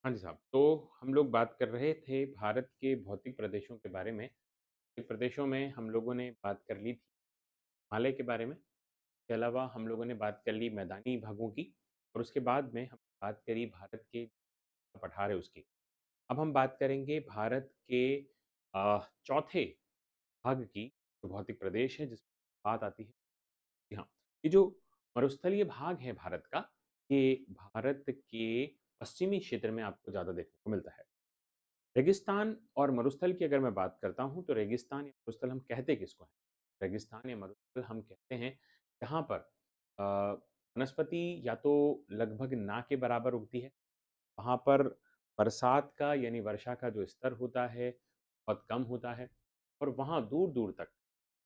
हाँ जी साहब, तो हम लोग बात कर रहे थे भारत के भौतिक प्रदेशों के बारे में। भौतिक प्रदेशों में हम लोगों ने बात कर ली थी हिमालय के बारे में, इसके अलावा हम लोगों ने बात कर ली मैदानी भागों की और उसके बाद में हम बात करी भारत के पठार है उसकी। अब हम बात करेंगे भारत के चौथे भाग की, जो भौतिक प्रदेश है जिसमें बात आती है। जी हाँ, ये जो मरुस्थलीय भाग है भारत का, ये भारत के पश्चिमी क्षेत्र में आपको ज़्यादा देखने को मिलता है। रेगिस्तान और मरुस्थल की अगर मैं बात करता हूँ, तो रेगिस्तान या मरुस्थल हम कहते किसको हैं? रेगिस्तान या मरुस्थल हम कहते हैं जहाँ पर अ, वनस्पति या तो लगभग ना के बराबर उगती है, वहाँ पर बरसात का यानी वर्षा का जो स्तर होता है, बहुत कम होता है और वहाँ दूर-दूर तक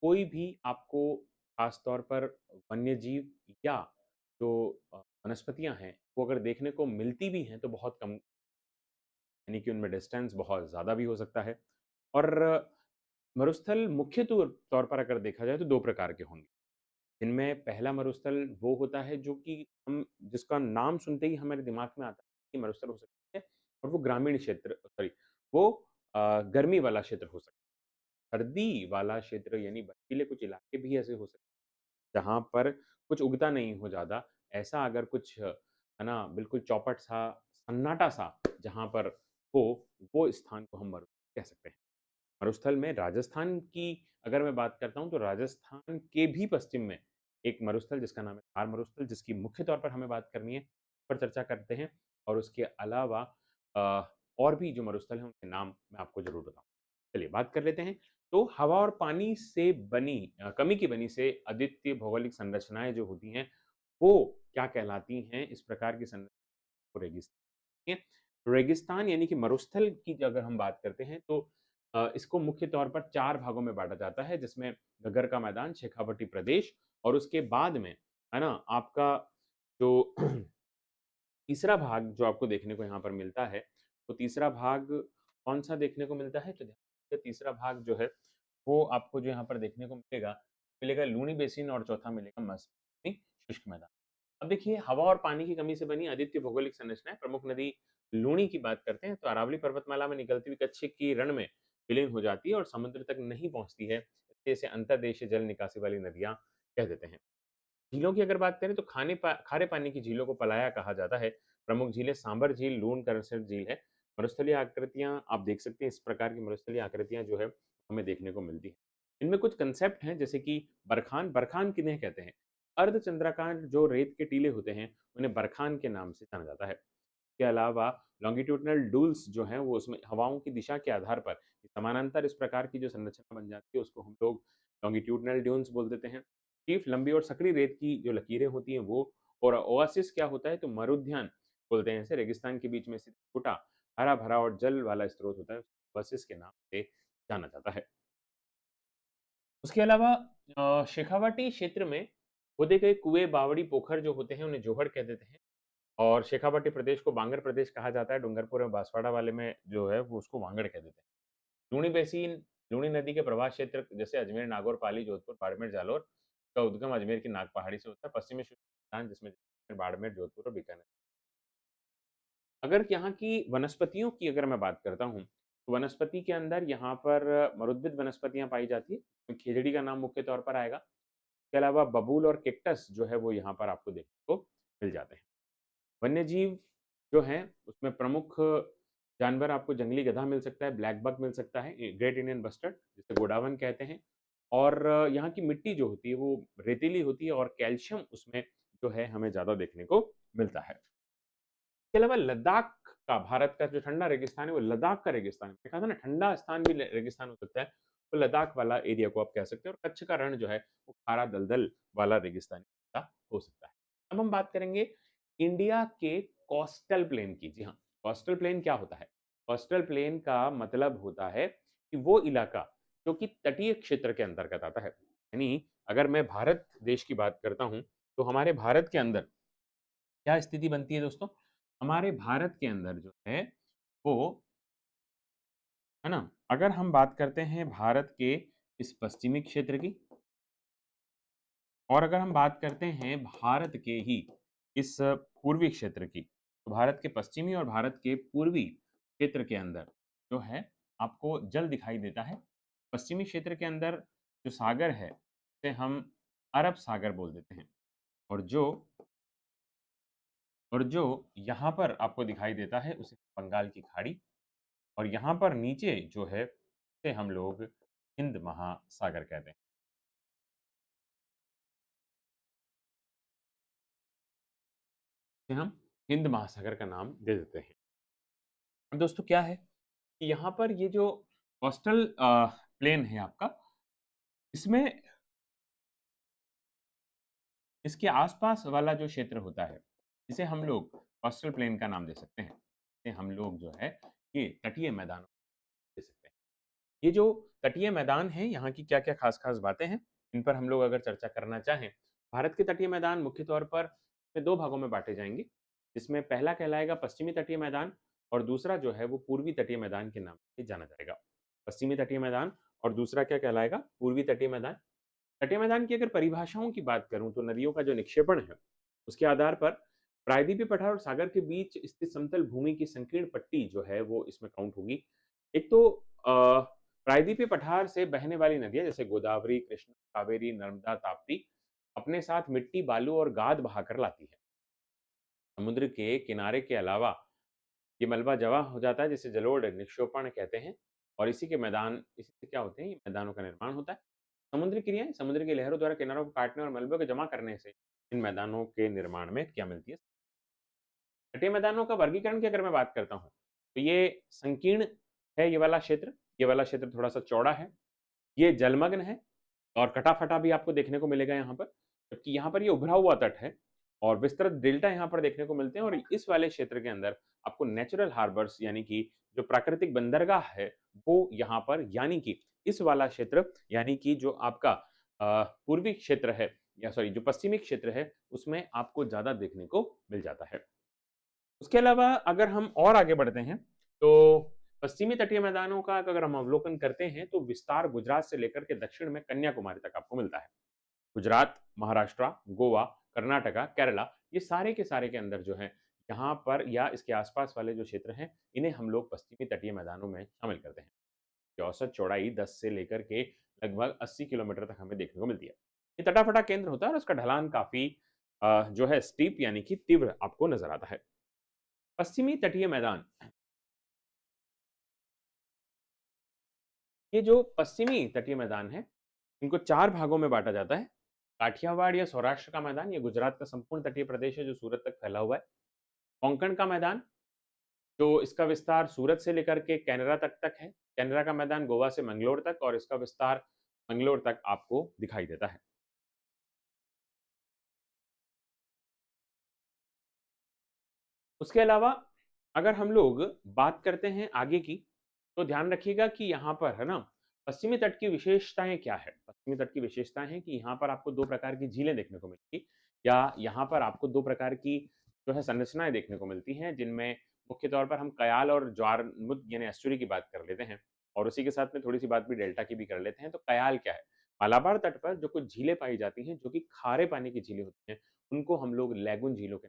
कोई भी आपको ख़ास तौर पर वन्यजीव या जो वनस्पतियाँ हैं, वो अगर देखने को मिलती भी हैं, तो बहुत कम, यानी कि उनमें डिस्टेंस बहुत ज़्यादा भी हो सकता है। और मरुस्थल मुख्य तौर पर अगर देखा जाए तो 2 प्रकार के होंगे। इनमें पहला मरुस्थल वो होता है जो कि हम जिसका नाम सुनते ही हमारे दिमाग में आता है कि मरुस्थल हो सकती है और वो ग्रामीण क्षेत्र सॉरी वो गर्मी वाला क्षेत्र हो सकता है। सर्दी वाला क्षेत्र यानी बर्फीले कुछ इलाके भी ऐसे हो सकते हैं, जहाँ पर कुछ उगता नहीं हो ज़्यादा। ऐसा अगर कुछ है ना, बिल्कुल चौपट-सा, सन्नाटा-सा जहाँ पर हो, वो स्थान को हम मरुस्थल कह सकते हैं। मरुस्थल में राजस्थान की अगर मैं बात करता हूँ, तो राजस्थान के भी पश्चिम में एक मरुस्थल जिसका नाम है थार मरुस्थल, जिसकी मुख्य तौर पर हमें बात करनी है, पर चर्चा करते हैं। और उसके अलावा और भी जो मरुस्थल हैं, उनके नाम मैं आपको ज़रूर बताऊँ। चलिए बात कर लेते हैं। तो हवा और पानी से बनी कमी की बनी से अद्वितीय भौगोलिक संरचनाएँ जो होती हैं, वो क्या कहलाती हैं? इस प्रकार की संरचना को रेगिस्तान। रेगिस्तान यानी कि मरुस्थल की अगर हम बात करते हैं, तो इसको मुख्य तौर पर 4 भागों में बाँटा जाता है, जिसमें गग्गर का मैदान, शेखावटी प्रदेश और उसके बाद में, है ना, आपका जो तीसरा भाग जो आपको देखने को यहाँ पर मिलता है, वो तीसरा भाग कौन-सा देखने को मिलता है? तो ध्यान रखिए, तीसरा भाग जो है, वो आपको जो यहाँ पर देखने को मिलेगा लूनी बेसिन और चौथा मिलेगा मसमी शुष्क मैदान। अब देखिए, हवा और पानी की कमी से बनी अद्वितीय भौगोलिक संरचनाएँ, प्रमुख नदी लूनी की बात करते हैं, तो अरावली पर्वतमाला में निकलती हुई कच्छ की रण में विलीन हो जाती है और समुद्र तक नहीं पहुँचती है। इसलिए इसे अंतर्देशीय जल निकासी वाली नदियाँ कह देते हैं। झीलों की अगर बात करें, तो खारे पानी की झीलों को पलाया कहा जाता है। प्रमुख झीलें सांभर झील, लूण करसट झील है। मरुस्थलीय आकृतियाँ आप देख सकते हैं, इस प्रकार की मरुस्थलीय आकृतियाँ जो है हमें देखने को मिलती हैं। इनमें कुछ कांसेप्ट हैं, जैसे कि बरखान, बरखान किन्हें कहते हैं? अर्धचंद्राकार जो रेत के टीले होते हैं, उन्हें बरखान के नाम से जाना जाता है। के अलावा लॉन्गिट्यूडिनल डूल्स जो हैं, वो उसमें हवाओं की दिशा के आधार पर समानांतर इस प्रकार की जो संरचना बन जाती है, उसको हम लोग लॉन्गिट्यूडिनल ड्यून्स बोल देते हैं। टीफ लंबी और संकरी रेत की जो लकीरें होती हैं वो, और ओएसिस क्या होता है, तो मरुद्यान बोलते हैं इसे। रेगिस्तान के बीच में स्थित छोटा हरा-भरा और जल वाला स्रोत होता है, ओएसिस के नाम से जाना जाता है। उसके अलावा शेखावाटी क्षेत्र में खोदे गए कुएँ, बावड़ी, पोखर जो होते हैं, उन्हें जोहड़ कह देते हैं। और शेखावाटी प्रदेश को बांगर प्रदेश कहा जाता है। डूंगरपुर और बांसवाड़ा वाले में जो है वो उसको वांगड़ कह देते हैं। लूणी बेसिन, लूणी नदी के प्रवाह क्षेत्र जैसे अजमेर, नागौर, पाली, जोधपुर, बाड़मेर, जालौर का उद्गम अजमेर की नाग पहाड़ी से होता है। पश्चिमी राजस्थान जिसमें बाड़मेर, जोधपुर और बीकानेर। अगर यहाँ की वनस्पतियों की अगर मैं बात करता हूँ, तो वनस्पति के अंदर यहाँ पर मरुद्भिद वनस्पतियाँ पाई जाती हैं। खेजड़ी का नाम मुख्य तौर पर आएगा। इसके अलावा बबूल और कैक्टस जो है वो यहाँ पर आपको देखने को मिल जाते हैं। वन्यजीव जो हैं, उसमें प्रमुख जानवर आपको जंगली गधा मिल सकता है, ब्लैक बक मिल सकता है, ग्रेट इंडियन बस्टर्ड जिसे गोडावन कहते हैं। और यहाँ की मिट्टी जो होती है वो रेतीली होती है और कैल्शियम उसमें जो है हमें ज़्यादा देखने को मिलता है। इसके अलावा लद्दाख का, भारत का जो ठंडा रेगिस्तान है, वो लद्दाख का रेगिस्तान है। मैंने कहा था ना, ठंडा स्थान भी रेगिस्तान हो सकता है, तो लद्दाख वाला एरिया को आप कह सकते हैं। और कच्छ का रण जो है, वो खारा दलदल वाला रेगिस्तानी इलाका हो सकता है। अब हम बात करेंगे इंडिया के कोस्टल प्लेन की। जी हाँ, कोस्टल प्लेन क्या होता है? कोस्टल प्लेन का मतलब होता है कि वो इलाका जो कि तटीय क्षेत्र के अंतर्गत आता है। यानी अगर मैं भारत देश की बात करता हूँ, तो हमारे भारत के अंदर क्या स्थिति बनती है दोस्तों? हमारे भारत के अंदर जो है वो, है ना? अगर हम बात करते हैं भारत के इस पश्चिमी क्षेत्र की, और अगर हम बात करते हैं भारत के ही इस पूर्वी क्षेत्र की, तो भारत के पश्चिमी और भारत के पूर्वी क्षेत्र के अंदर जो है आपको जल दिखाई देता है। पश्चिमी क्षेत्र के अंदर जो सागर है उसे हम अरब सागर बोल देते हैं, और जो यहाँ पर आपको दिखाई देता है उसे बंगाल की खाड़ी, और यहाँ पर नीचे जो है उसे हम लोग हिंद महासागर कहते हैं। इसे हम हिंद महासागर का नाम दे देते हैं। अब दोस्तों क्या है कि यहाँ पर ये जो कोस्टल प्लेन है आपका, इसमें इसके आसपास वाला जो क्षेत्र होता है इसे हम लोग कोस्टल प्लेन का नाम दे सकते हैं। इसे हम लोग जो है ये तटीय मैदान दे सकते हैं। ये जो तटीय मैदान है, यहाँ की क्या क्या खास खास बातें हैं, इन पर हम लोग अगर चर्चा करना चाहें, भारत के तटीय मैदान मुख्य तौर पर दो भागों में बांटे जाएंगे, जिसमें पहला कहलाएगा पश्चिमी तटीय मैदान, और दूसरा जो है वो पूर्वी तटीय मैदान के नाम से जाना जाएगा। पश्चिमी तटीय मैदान और दूसरा क्या कहलाएगा, पूर्वी तटीय मैदान। तटीय मैदान की अगर परिभाषाओं की बात करूं तो नदियों का जो निक्षेपण है उसके आधार पर प्रायद्वीपीय पठार और सागर के बीच स्थित समतल भूमि की संकीर्ण पट्टी जो है वो इसमें काउंट होगी। एक तो प्रायद्वीपीय पठार से बहने वाली नदियां जैसे गोदावरी, कृष्णा, कावेरी, नर्मदा, ताप्ती अपने साथ मिट्टी, बालू और गाद बहाकर लाती है। समुद्र के किनारे के अलावा ये मलबा जमा हो जाता है जिसे जलोढ़ निक्षेपण कहते हैं, और इसी के मैदान, इसी से क्या होते हैं, ये मैदानों का निर्माण होता है। समुद्री क्रियाएं समुद्र की लहरों द्वारा किनारों को काटने और मलबे को जमा करने से इन मैदानों के निर्माण में क्या मिलती है। तटीय मैदानों का वर्गीकरण की अगर मैं बात करता हूँ तो ये संकीर्ण है, ये वाला क्षेत्र, ये वाला क्षेत्र थोड़ा सा चौड़ा है, ये जलमग्न है और कटा-फटा भी आपको देखने को मिलेगा यहाँ पर, जबकि यहाँ पर ये उभरा हुआ तट है और विस्तृत डेल्टा यहाँ पर देखने को मिलते हैं। और इस वाले क्षेत्र के अंदर आपको नेचुरल हार्बर्स यानी कि जो प्राकृतिक बंदरगाह है वो यहाँ पर, यानी कि इस वाला क्षेत्र, यानी कि जो आपका पूर्वी क्षेत्र है, या सॉरी जो पश्चिमी क्षेत्र है, उसमें आपको ज़्यादा देखने को मिल जाता है। उसके अलावा अगर हम और आगे बढ़ते हैं तो पश्चिमी तटीय मैदानों का अगर हम अवलोकन करते हैं तो विस्तार गुजरात से लेकर के दक्षिण में कन्याकुमारी तक आपको मिलता है। गुजरात, महाराष्ट्र, गोवा, कर्नाटका, केरला, ये सारे के सारे के अंदर जो है यहाँ पर या इसके आसपास वाले जो क्षेत्र हैं इन्हें हम लोग पश्चिमी तटीय मैदानों में शामिल करते हैं। की औसत चौड़ाई 10 से लेकर के लगभग 80 किलोमीटर तक हमें देखने को मिलती है। ये तटाफटा केंद्र होता है और उसका ढलान काफी जो है स्टीप यानी कि तीव्र आपको नजर आता है। पश्चिमी तटीय मैदान, ये जो पश्चिमी तटीय मैदान है इनको चार भागों में बांटा जाता है। काठियावाड़ या सौराष्ट्र का मैदान, ये गुजरात का संपूर्ण तटीय प्रदेश है जो सूरत तक फैला हुआ है। कोंकण का मैदान, जो इसका विस्तार सूरत से लेकर के कैनरा तक है। कैनरा का मैदान गोवा से मंगलोर तक, और इसका विस्तार मंगलोर तक आपको दिखाई देता है। उसके अलावा अगर हम लोग बात करते हैं आगे की, तो ध्यान रखिएगा कि यहाँ पर है ना, पश्चिमी तट की विशेषताएं क्या है। पश्चिमी तट की विशेषताएं हैं कि यहाँ पर आपको दो प्रकार की झीलें देखने को मिलेगी, या यहाँ पर आपको दो प्रकार की जो है संरचनाएं देखने को मिलती हैं, जिनमें मुख्य तौर पर हम कयाल और ज्वारमुद यानी एस्चुरी की बात कर लेते हैं, और उसी के साथ में थोड़ी सी बात भी डेल्टा की भी कर लेते हैं। तो कयाल क्या है, मालाबार तट पर जो कुछ झीलें पाई जाती हैं जो कि खारे पानी की झीलें होती हैं, उनको हम लोग लैगून झीलों के।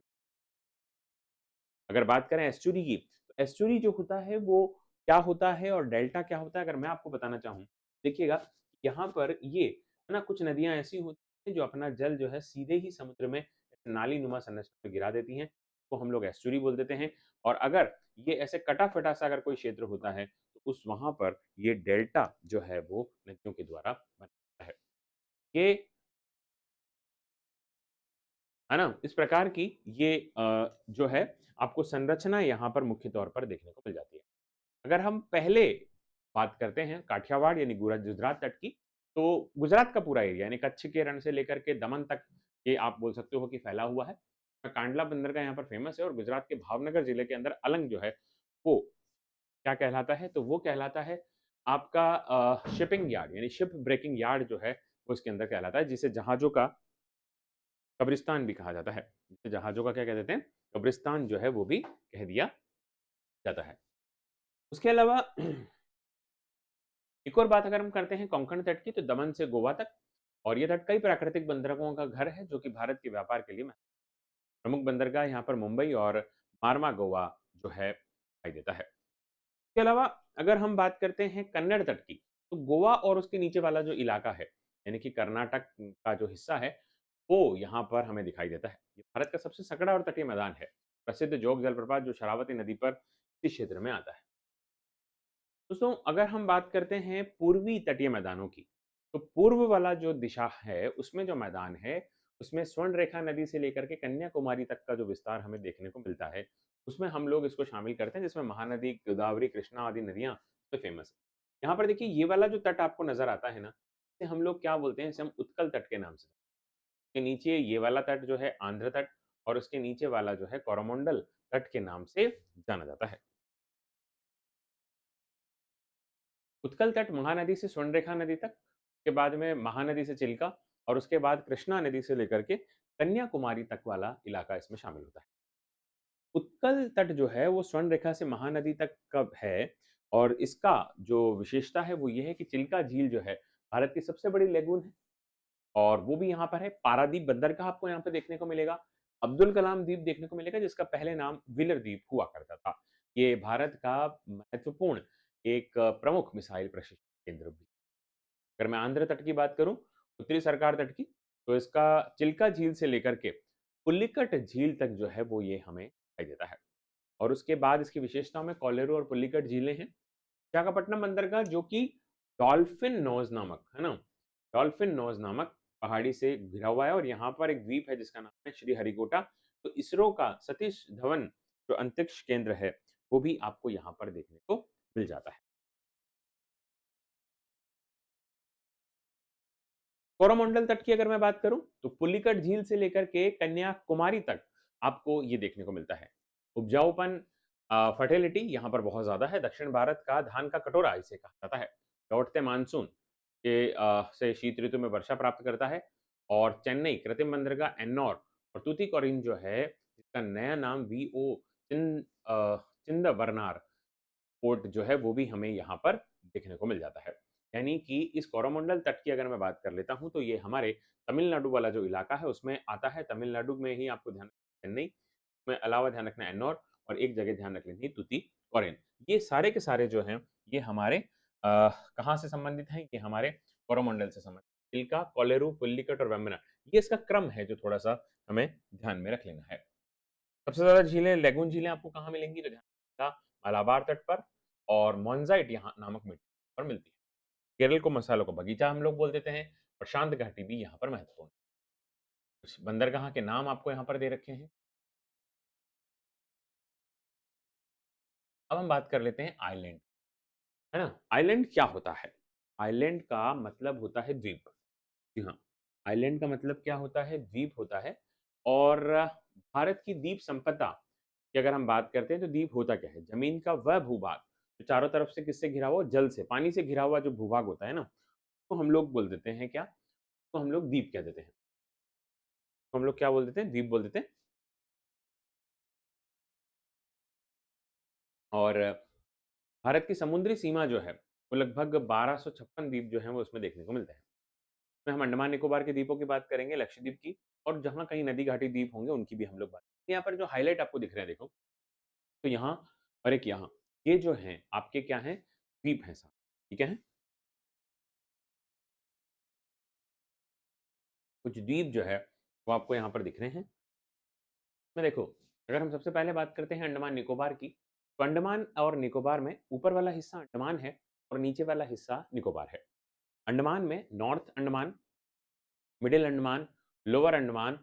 अगर बात करें एस्चुरी की, तो एस्चुरी जो होता है वो क्या होता है और डेल्टा क्या होता है, अगर मैं आपको बताना चाहूँ, देखिएगा यहाँ पर ये है ना, कुछ नदियाँ ऐसी होती हैं जो अपना जल जो है सीधे ही समुद्र में नाली नुमा संरचना में गिरा देती हैं, तो हम लोग एस्चुरी बोल देते हैं। और अगर ये ऐसे कटा-फटा सा अगर कोई क्षेत्र होता है तो उस वहाँ पर ये डेल्टा जो है वो नदियों के द्वारा बना है। ये है ना? इस प्रकार की ये जो है आपको संरचना यहाँ पर मुख्य तौर पर देखने को मिल जाती है। अगर हम पहले बात करते हैं काठियावाड़ यानी गुजरात तट की, तो गुजरात का पूरा एरिया यानी कच्छ के रण से लेकर के दमन तक ये आप बोल सकते हो कि फैला हुआ है। कांडला बंदरगाह यहाँ पर फेमस है, और गुजरात के भावनगर जिले के अंदर अलंग जो है वो क्या कहलाता है, तो वो कहलाता है आपका शिपिंग यार्ड यानी शिप ब्रेकिंग यार्ड जो है वो इसके अंदर कहलाता है, जिसे जहाज़ों का कब्रिस्तान भी कहा जाता है। जिसे जहाज़ों का क्या कह देते हैं, कब्रिस्तान जो है वो भी कह दिया जाता है। उसके अलावा एक और बात अगर हम करते हैं कोंकण तट की, तो दमन से गोवा तक, और ये तट कई प्राकृतिक बंदरगाहों का घर है जो कि भारत के व्यापार के लिए प्रमुख बंदरगाह यहाँ पर मुंबई और मार्मागोवा जो है दिखाई देता है। इसके अलावा अगर हम बात करते हैं कन्नड़ तट की, तो गोवा और उसके नीचे वाला जो इलाका है, यानी कि कर्नाटक का जो हिस्सा है, वो यहाँ पर हमें दिखाई देता है। ये भारत का सबसे सकड़ा और तटीय मैदान है। प्रसिद्ध जोग जलप्रपात जो शरावती नदी पर इस क्षेत्र में आता है। दोस्तों, अगर हम बात करते हैं पूर्वी तटीय मैदानों की, तो पूर्व वाला जो दिशा है, उसमें जो मैदान है, उसमें स्वर्णरेखा नदी से लेकर के कन्याकुमारी तक का जो विस्तार हमें देखने को मिलता है, उसमें हम लोग इसको शामिल करते हैं, जिसमें महानदी, गोदावरी, कृष्णा आदि नदियाँ इसमें फेमस है। यहाँ पर देखिए, ये वाला जो तट आपको नज़र आता है ना, इसे हम लोग क्या बोलते हैं? इसे हम उत्कल तट के नाम से। के नीचे ये वाला तट जो है आंध्र तट, और उसके नीचे वाला जो है कोरोमंडल तट के नाम से जाना जाता है। उत्कल तट महानदी से स्वर्णरेखा नदी तक, के बाद में महानदी से चिल्का, और उसके बाद कृष्णा नदी से लेकर के कन्याकुमारी तक वाला इलाका इसमें शामिल होता है। उत्कल तट जो है वो स्वर्णरेखा से महानदी तक का है, और इसका जो विशेषता है वो ये है कि चिल्का झील जो है भारत की सबसे बड़ी लेगून है, और वो भी यहाँ पर है। पारादीप बंदरगाह आपको यहाँ पे देखने को मिलेगा। अब्दुल कलाम द्वीप देखने को मिलेगा, जिसका पहले नाम व्हीलर द्वीप हुआ करता था। ये भारत का महत्वपूर्ण एक प्रमुख मिसाइल प्रशिक्षण केंद्र भी। अगर मैं आंध्र तट की बात करूं, उत्तरी सरकार तट की, तो इसका चिल्का झील से लेकर के पुलिकट झील तक जो है वो ये हमें दिखाई देता है। और उसके बाद इसकी विशेषताओं में कोलेरू और पुलिकट झीलें हैं। विशाखापट्टनम बंदरगाह जो कि डॉल्फिन नोज नामक है ना, डॉल्फिन नोज नामक पहाड़ी से घिरा हुआ है, और यहाँ पर एक द्वीप है जिसका नाम है श्री हरिकोटा। तो इसरो का सतीश धवन जो अंतरिक्ष केंद्र है, वो भी आपको यहाँ पर देखने को मिल जाता है। कोरोमंडल तट की अगर मैं बात करूं, तो पुलिकट झील से लेकर के कन्याकुमारी तक आपको ये देखने को मिलता है। उपजाऊपन, फर्टिलिटी यहाँ पर बहुत ज्यादा है। दक्षिण भारत का धान का कटोरा इसे कहा जाता है। लौटते मानसून के से शीत ऋतु में वर्षा प्राप्त करता है। और चेन्नई कृत्रिम बंदरगाह एन्नौर और तूतीकोरिन जो है, इसका नया नाम वीओ चिंदबरनार पोर्ट जो है वो भी हमें यहाँ पर देखने को मिल जाता है। यानी कि इस कोरोमंडल तट की अगर मैं बात कर लेता हूँ, तो ये हमारे तमिलनाडु वाला जो इलाका है उसमें आता है। तमिलनाडु में ही आपको ध्यान रखना चेन्नई, में अलावा ध्यान रखना एन्नौर, और एक जगह ध्यान रख लेनी तूतीकोरिन। ये सारे के सारे जो हैं, ये हमारे कहाँ से संबंधित हैं? ये हमारे कोरोमंडल से संबंधित। चिल्का, कोलेरू, पुल्लिकट और वेम्बनाड, ये इसका क्रम है जो थोड़ा सा हमें ध्यान में रख लेना है। सबसे ज़्यादा झीलें, लेगून झीलें आपको कहाँ मिलेंगी? तो ध्यान रखिएगा, मालाबार तट पर, और मोन्ज़ाइट यहाँ नामक मिट्टी पर मिलती है। केरल को मसालों का बगीचा हम लोग बोल देते हैं, और शांत घाटी भी यहाँ पर महत्वपूर्ण है। कुछ बंदरगाह के नाम आपको यहाँ पर दे रखे हैं। अब हम बात कर लेते हैं आइलैंड, है ना? आइलैंड क्या होता है? आइलैंड का मतलब होता है द्वीप। जी हाँ, आइलैंड का मतलब क्या होता है? द्वीप होता है। और भारत की द्वीप संपदा की अगर हम बात करते हैं, तो द्वीप होता क्या है? जमीन का वह भूभाग जो चारों तरफ से किससे घिरा हुआ? जल से, पानी से घिरा हुआ जो भूभाग होता है ना, तो हम लोग बोल देते हैं क्या? तो हम लोग द्वीप कह देते हैं। तो हम लोग क्या बोल देते हैं? द्वीप बोल देते हैं। और भारत की समुद्री सीमा जो है, वो लगभग 1256 द्वीप जो हैं वो उसमें देखने को मिलते हैं। इसमें हम अंडमान निकोबार के द्वीपों की बात करेंगे, लक्षद्वीप की, और जहाँ कहीं नदी घाटी द्वीप होंगे उनकी भी हम लोग बात करेंगे। यहाँ पर जो हाइलाइट आपको दिख रहे हैं देखो, तो यहाँ और एक यहाँ, ये जो हैं आपके क्या हैं? द्वीप हैं सारे, ठीक है? कुछ द्वीप जो है वो आपको यहाँ पर दिख रहे हैं। इसमें देखो, अगर हम सबसे पहले बात करते हैं अंडमान निकोबार की, तो अंडमान और निकोबार में ऊपर वाला हिस्सा अंडमान है, और नीचे वाला हिस्सा निकोबार है। अंडमान में north Andaman, middle Andaman, lower Andaman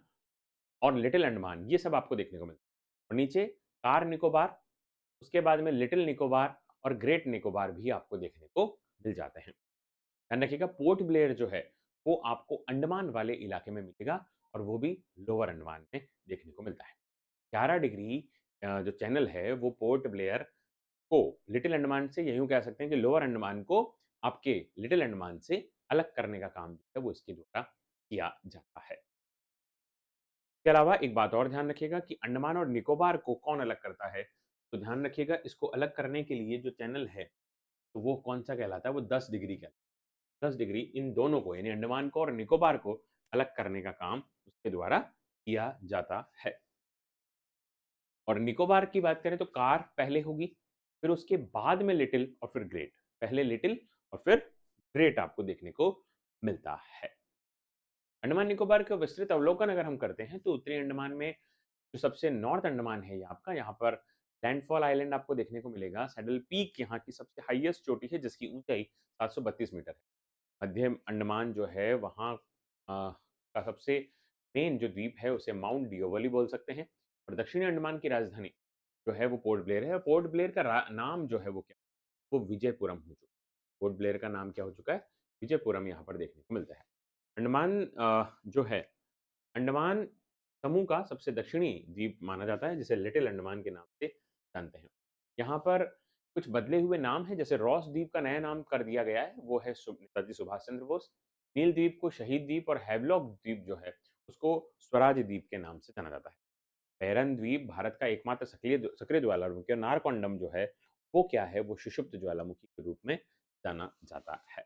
और लिटिल अंडमान, ये सब आपको देखने को मिलता है। और नीचे कार निकोबार, उसके बाद में लिटिल निकोबार और ग्रेट निकोबार भी आपको देखने को मिल जाते हैं। ध्यान रखिएगा, पोर्ट ब्लेयर जो है वो आपको अंडमान वाले इलाके में मिलेगा, और वो भी लोअर अंडमान में देखने को मिलता है। 11 डिग्री जो चैनल है वो पोर्ट ब्लेयर को लिटिल अंडमान से, यूं कह सकते हैं कि लोअर अंडमान को आपके लिटिल अंडमान से अलग करने का काम जो है वो इसके द्वारा किया जाता है। इसके अलावा एक बात और ध्यान रखिएगा कि अंडमान और निकोबार को कौन अलग करता है? तो ध्यान रखिएगा, इसको अलग करने के लिए जो चैनल है, तो वो कौन-सा कहलाता है? वो 10 डिग्री का। 10 डिग्री इन दोनों को, यानी अंडमान को और निकोबार को अलग करने का काम उसके द्वारा किया जाता है। और निकोबार की बात करें तो कार पहले होगी, फिर उसके बाद में लिटिल और फिर ग्रेट। पहले लिटिल और फिर ग्रेट आपको देखने को मिलता है। अंडमान निकोबार का विस्तृत अवलोकन अगर हम करते हैं तो उत्तरी अंडमान में जो सबसे नॉर्थ अंडमान है ये आपका, यहाँ पर लैंडफॉल आइलैंड आपको देखने को मिलेगा। सैडल पीक यहाँ की सबसे हाईएस्ट चोटी है जिसकी ऊंचाई 732 मीटर है। मध्य अंडमान जो है वहाँ का सबसे मेन जो द्वीप है उसे माउंट डिओवली बोल सकते हैं। और दक्षिणी अंडमान की राजधानी जो है वो पोर्ट ब्लेयर है। और पोर्ट ब्लेयर का नाम जो है वो क्या, वो विजयपुरम हो चुका है। पोर्ट ब्लेयर का नाम क्या हो चुका है, विजयपुरम यहाँ पर देखने को मिलता है। अंडमान जो है, अंडमान समूह का सबसे दक्षिणी द्वीप माना जाता है जिसे लिटिल अंडमान के नाम से जानते हैं। यहाँ पर कुछ बदले हुए नाम हैं, जैसे रॉस द्वीप का नया नाम कर दिया गया है, वो है नेताजी सुभाष चंद्र बोस। नील द्वीप को शहीद द्वीप और हैवलॉक द्वीप जो है उसको स्वराज द्वीप के नाम से जाना जाता है। पैरन द्वीप भारत का एकमात्र सक्रिय सक्रिय ज्वालामुखी, और नारकोंडम जो है वो क्या है, वो सुषुप्त ज्वालामुखी के रूप में जाना जाता है।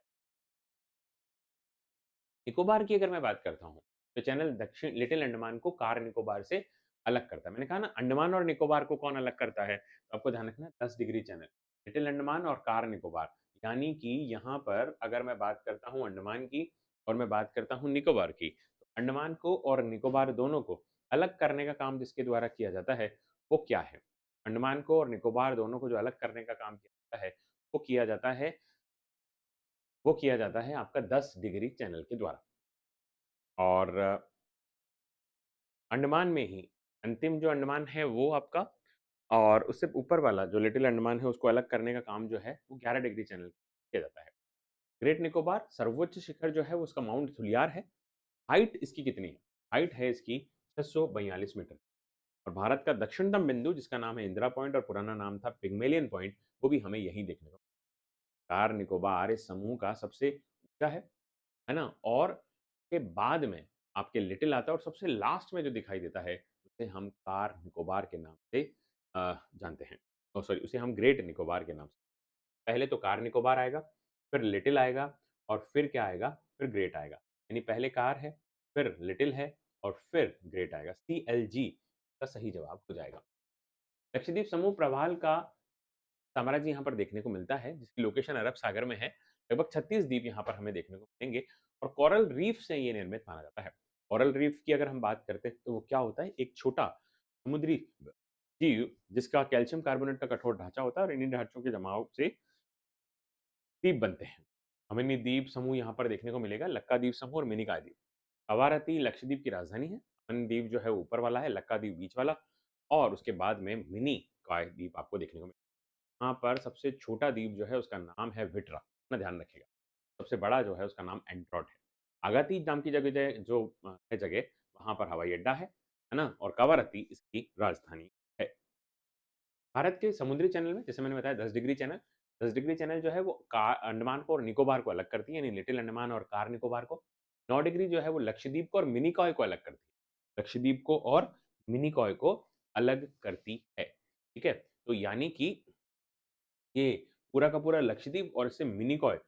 निकोबार की अगर मैं बात करता हूँ तो चैनल दक्षिण लिटिल अंडमान को कार निकोबार से अलग करता है। मैंने कहा ना अंडमान और निकोबार को कौन अलग करता है, तो आपको ध्यान रखना 10 डिग्री चैनल, लिटिल अंडमान और कार निकोबार। यानी कि यहाँ पर अगर मैं बात करता हूँ अंडमान की और मैं बात करता हूँ निकोबार की, तो अंडमान को और निकोबार दोनों को अलग करने का काम जिसके द्वारा किया जाता है वो क्या है। अंडमान को और निकोबार दोनों को जो अलग करने का काम किया जाता है वो किया जाता है, वो किया जाता है आपका 10 डिग्री चैनल के द्वारा। और अंडमान में ही अंतिम जो अंडमान है वो आपका, और उससे ऊपर वाला जो लिटिल अंडमान है उसको अलग करने का काम जो है वो 11 डिग्री चैनल किया जाता है। ग्रेट निकोबार सर्वोच्च शिखर जो है वो उसका माउंट थुलियार है। हाइट इसकी कितनी है, हाइट है इसकी 642 मीटर। और भारत का दक्षिणतम बिंदु जिसका नाम है इंदिरा पॉइंट और पुराना नाम था पिग्मेलियन पॉइंट, वो भी हमें यही देखने को। कार निकोबार इस समूह का सबसे ऊंचा है ना। और के बाद में आपके लिटिल आता है, और सबसे लास्ट में जो दिखाई देता है उसे हम कार निकोबार के नाम से जानते हैं। सॉरी, उसे हम ग्रेट निकोबार के नाम से। पहले तो कार निकोबार आएगा, फिर लिटिल आएगा, और फिर क्या आएगा, फिर ग्रेट आएगा। यानी पहले कार है, फिर लिटिल है, और फिर ग्रेट आएगा। CLG का सही जवाब हो जाएगा। लक्षद्वीप समूह प्रवाल का साम्राज्य यहाँ पर देखने को मिलता है जिसकी लोकेशन अरब सागर में है। लगभग 36 द्वीप यहाँ पर हमें देखने को मिलेंगे, और कोरल रीफ से ये निर्मित माना जाता है। कोरल रीफ की अगर हम बात करते हैं तो वो क्या होता है, एक छोटा समुद्री जीव जिसका कैल्शियम कार्बोनेट का कठोर ढांचा होता है, और इन्हीं ढांचों के जमाव से द्वीप बनते हैं। हमें ये द्वीप समूह यहाँ पर देखने को मिलेगा, लक्का द्वीप समूह और मिनिकॉय द्वीप। कवारती लक्षद्वीप की राजधानी है। अमन द्वीप जो है ऊपर वाला है, लक्का द्वीप बीच वाला, और उसके बाद में मिनी कॉय द्वीप आपको देखने को मिलेगा। यहाँ पर सबसे छोटा द्वीप जो है उसका नाम है विट्रा, अपना ध्यान रखिएगा। सबसे बड़ा जो है उसका नाम एंड्रोट है। आगाती नाम की जगह जो है जगह, वहाँ पर हवाई अड्डा है ना, और कवारती इसकी राजधानी है। भारत के समुद्री चैनल में जैसे मैंने बताया 10 डिग्री चैनल, 10 डिग्री चैनल जो है वो अंडमान को और निकोबार को अलग करती है, यानी लिटिल अंडमान और कार निकोबार को। 9 डिग्री जो है वो लक्षद्वीप को और मिनिकॉय को अलग करती है, लक्षद्वीप को और मिनिकॉय को अलग करती है। ठीक है, तो यानी कि ये पूरा का पूरा लक्षद्वीप और इससे मिनिकॉय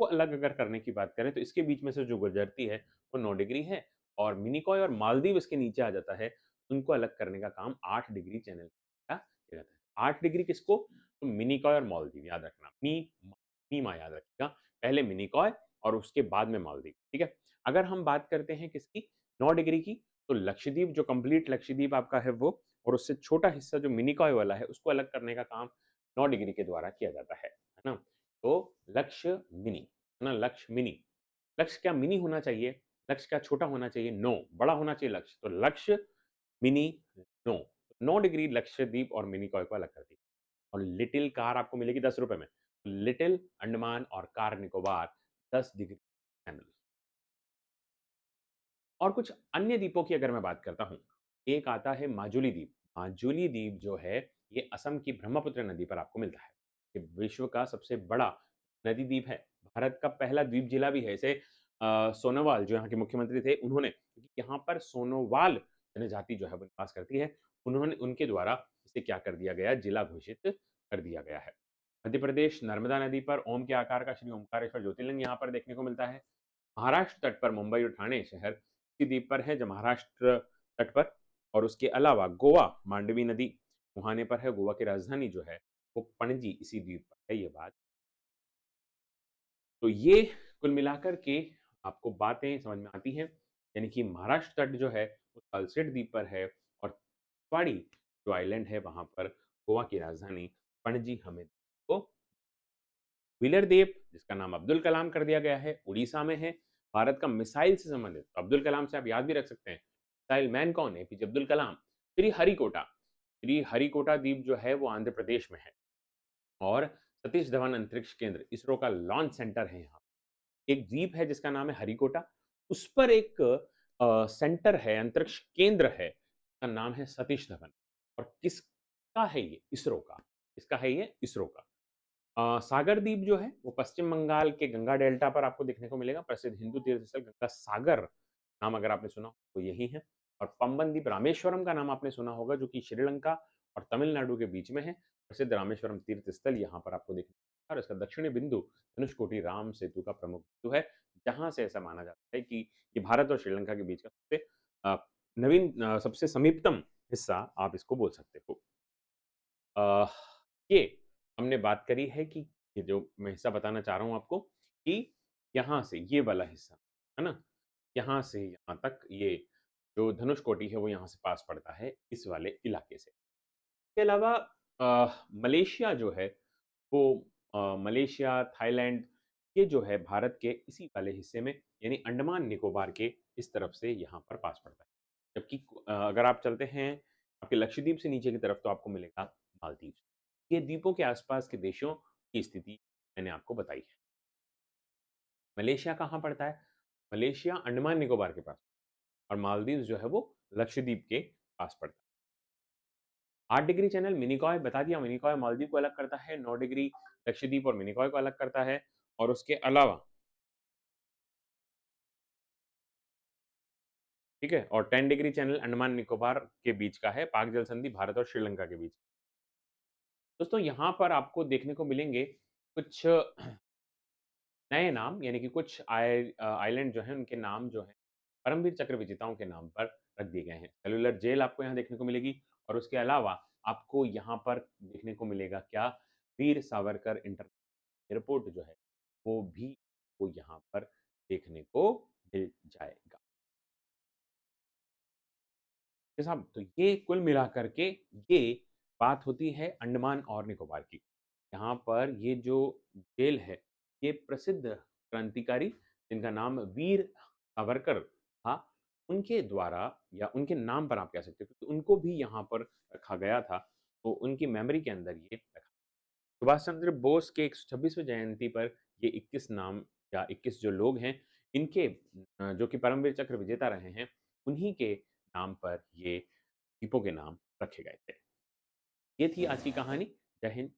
को अलग अगर करने की बात करें तो इसके बीच में से जो गुजरती है वो 9 डिग्री है, और मिनिकॉय और मालदीव इसके नीचे आ जाता है। उनको अलग करने का काम 8 डिग्री चैनल का किया जाता है। 8 डिग्री किसको, तो मिनिकॉय और मालदीव याद रखना, मीमा याद रखिएगा, पहले मिनिकॉय और उसके बाद में मालदीव। ठीक है, अगर हम बात करते हैं किसकी, 9 डिग्री की, तो लक्षद्वीप जो कंप्लीट लक्षद्वीप आपका है वो, और उससे छोटा हिस्सा जो मिनिकॉय वाला है उसको अलग करने का काम 9 डिग्री के द्वारा किया जाता है ना। तो लक्ष्य मिनी, है ना, लक्ष्य मिनी। लक्ष्य क्या मिनी होना चाहिए, लक्ष्य क्या छोटा होना चाहिए, नो, बड़ा होना चाहिए लक्ष्य। तो लक्ष्य मिनी नो, 9 डिग्री लक्षद्वीप और मिनी कॉय को अलग कर दी। और लिटिल कार आपको मिलेगी 10 रुपए में। लिटिल अंडमान और कार निकोबार 10 डिग्री चैनल। और कुछ अन्य द्वीपों की अगर मैं बात करता हूँ, एक आता है माजुली द्वीप। माजुली द्वीप जो है ये असम की ब्रह्मपुत्र नदी पर आपको मिलता है। ये विश्व का सबसे बड़ा नदी द्वीप है, भारत का पहला द्वीप जिला भी है। इसे सोनोवाल जो यहाँ के मुख्यमंत्री थे उन्होंने, क्योंकि यहाँ पर सोनोवाल जनजाति जो है वो निवास करती है, उन्होंने उनके द्वारा इसे क्या कर दिया गया, जिला घोषित कर दिया गया है। मध्य प्रदेश नर्मदा नदी पर ओम के आकार का श्री ओमकारेश्वर ज्योतिर्लिंग यहाँ पर देखने को मिलता है। महाराष्ट्र तट पर मुंबई और ठाणे शहर इसी द्वीप पर है, जो महाराष्ट्र तट पर। और उसके अलावा गोवा मांडवी नदी, मुहाने पर है। गोवा की राजधानी जो है वो पणजी इसी द्वीप पर है, ये बात। तो ये कुल मिलाकर के आपको बातें समझ में आती हैं, यानी कि महाराष्ट्र तट जो है वो सालसेट द्वीप पर है, और पवाड़ी जो आइलैंड है वहाँ पर गोवा की राजधानी पणजी हमें को व्हीलर द्वीप, जिसका नाम अब्दुल कलाम कर दिया गया है, उड़ीसा में है। भारत का मिसाइल से संबंधित, तो अब्दुल कलाम से आप याद भी रख सकते हैं, मिसाइल मैन कौन है? एपीजे अब्दुल कलाम। श्रीहरिकोटा, श्रीहरिकोटा द्वीप जो है वो आंध्र प्रदेश में है, और सतीश धवन अंतरिक्ष केंद्र इसरो का लॉन्च सेंटर है यहाँ। एक द्वीप है जिसका नाम है हरिकोटा, उस पर एक सेंटर है, अंतरिक्ष केंद्र है, उसका नाम है सतीश धवन। और किसका है ये? इसरो का। किसका है ये? इसरो का। सागर द्वीप जो है वो पश्चिम बंगाल के गंगा डेल्टा पर आपको देखने को मिलेगा। प्रसिद्ध हिंदू तीर्थ स्थल गंगा सागर नाम अगर आपने सुना हो तो यही है। और पंबन द्वीप, रामेश्वरम का नाम आपने सुना होगा, जो कि श्रीलंका और तमिलनाडु के बीच में है। प्रसिद्ध रामेश्वरम तीर्थ स्थल यहाँ पर आपको देखने को मिलेगा, और इसका दक्षिणी बिंदु धनुषकोटी राम सेतु का प्रमुख बिंदु है, जहां से ऐसा माना जाता है कि ये भारत और श्रीलंका के बीच का सबसे सबसे समीपतम हिस्सा आप इसको बोल सकते हो। अ, ये हमने बात करी है कि ये जो मैं हिस्सा बताना चाह रहा हूँ आपको, कि यहाँ से ये वाला हिस्सा, है ना? यहाँ से यहाँ तक ये जो धनुषकोटी है वो यहाँ से पास पड़ता है इस वाले इलाके से। इसके अलावा मलेशिया जो है वो मलेशिया, थाईलैंड, ये जो है भारत के इसी वाले हिस्से में, यानी अंडमान निकोबार के इस तरफ से यहाँ पर पास पड़ता है। जबकि अगर आप चलते हैं आपके लक्षद्वीप से नीचे की तरफ तो आपको मिलेगा मालदीव। ये द्वीपों के आसपास के देशों की स्थिति मैंने आपको बताई है। मलेशिया कहाँ पड़ता है? मलेशिया अंडमान निकोबार के पास, और मालदीव जो है वो लक्षद्वीप के पास पड़ता है। 8 डिग्री चैनल मिनिकॉय बता दिया, मिनिकॉय मालदीव को अलग करता है, 9 डिग्री लक्षद्वीप और मिनिकॉय को अलग करता है, और उसके अलावा ठीक है, और 10 डिग्री चैनल अंडमान निकोबार के बीच का है, पाक जल संधि भारत और श्रीलंका के बीच। दोस्तों यहाँ पर आपको देखने को मिलेंगे कुछ नए नाम, यानी कि कुछ आइलैंड जो हैं उनके नाम जो हैं परमवीर चक्र विजेताओं के नाम पर रख दिए गए हैं। सेलुलर जेल आपको यहाँ देखने को मिलेगी, और उसके अलावा आपको यहाँ पर देखने को मिलेगा क्या? वीर सावरकर इंटरनेशनल एयरपोर्ट जो है वो भी वो यहाँ पर देखने को मिल जाएगा। तो साहब, तो ये कुल मिलाकर के ये बात होती है अंडमान और निकोबार की। यहाँ पर ये जो जेल है, ये प्रसिद्ध क्रांतिकारी जिनका नाम वीर सावरकर था, उनके द्वारा या उनके नाम पर आप कह सकते हो, क्योंकि उनको भी यहाँ पर रखा गया था, तो उनकी मेमोरी के अंदर ये रखा। सुभाष चंद्र बोस के 126वें जयंती पर ये 21 नाम या 21 जो लोग हैं, इनके जो कि परमवीर चक्र विजेता रहे हैं, उन्हीं के नाम पर ये द्वीपों के नाम रखे गए थे। ये थी आज की कहानी। जय हिंद।